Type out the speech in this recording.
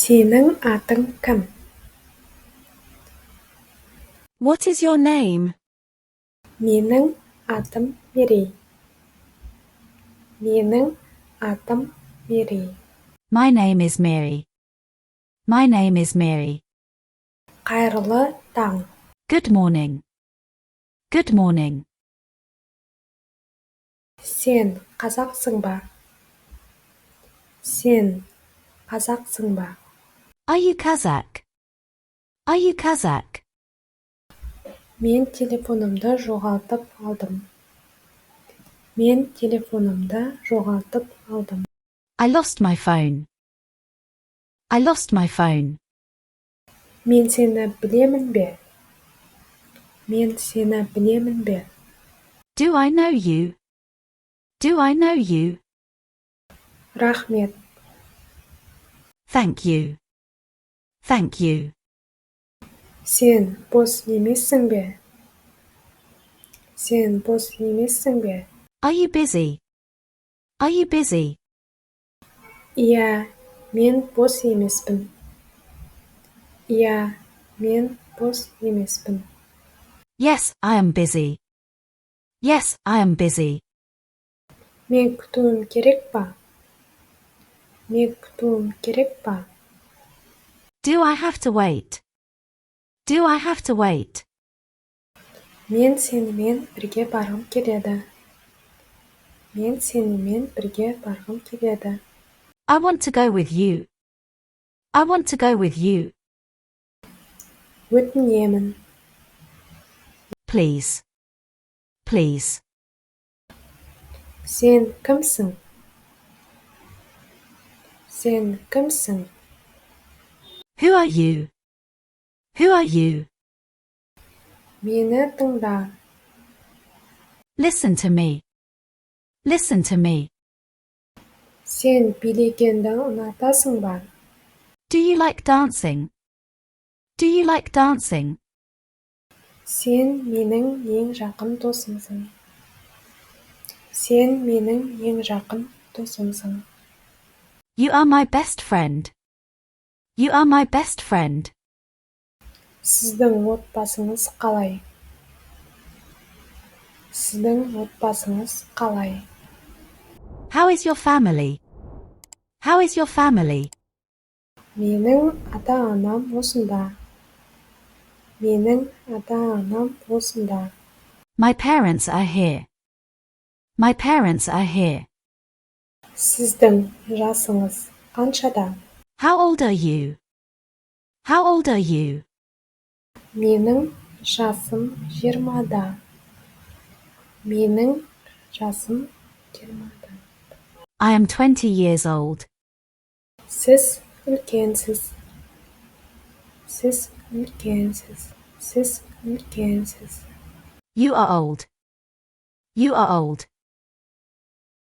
Сенің атың кім? What is your name? Менің атым Мерей. Менің атым Мерей. My name is Mary. My name is Mary. Қайырлы таң. Good morning. Good morning. Сен қазақсың ба? Сен қазақсың ба? Are you Kazakh? Are you Kazakh? Мен телефонымды жоғалтып алдым. Мен телефонымды жоғалтып алдым. I lost my phone. I lost my phone. Мен сені білемін бе? Мен сені білемін бе? Do I know you? Do I know you? Рахмет. Thank you. Thank you. Сен бос емессің бе? Сен бос емессің бе? Are you busy? Are you busy? Иә, мен бос емеспін. Иә, мен бос емеспін. Yes, I am busy. Yes, I am busy. Мен күтуім керек па? Мен күтуім керек па? Do I have to wait? Do I have to wait? Мен сенімен бірге барғым келеді. Мен сенімен бірге барғым келеді. I want to go with you. I want to go with you. Өтінемін. Please. Please. Сен кімсің? Сен кімсің? Who are you? Who are you? Мені тыңда. Listen to me. Listen to me. Сен билегенді ұнатасың ба? Do you like dancing? Do you like dancing? Сен менің ең жақын досымсың. Сен менің ең жақын досымсың. You are my best friend. You are my best friend. Сіздің отбасыңыз қалай? Сіздің отбасыңыз қалай? How is your family? How is your family? Менің ата-анам осында. Менің ата-анам осында. My parents are here. My parents are here. Сіздің жасыңыз қаншада? How old are you? How old are you? Менің жасым 20-да. Менің жасым 20-да. I am 20 years old. Сіз үлкенсіз. Сіз үлкенсіз. Сіз үлкенсіз. You are old. You are old.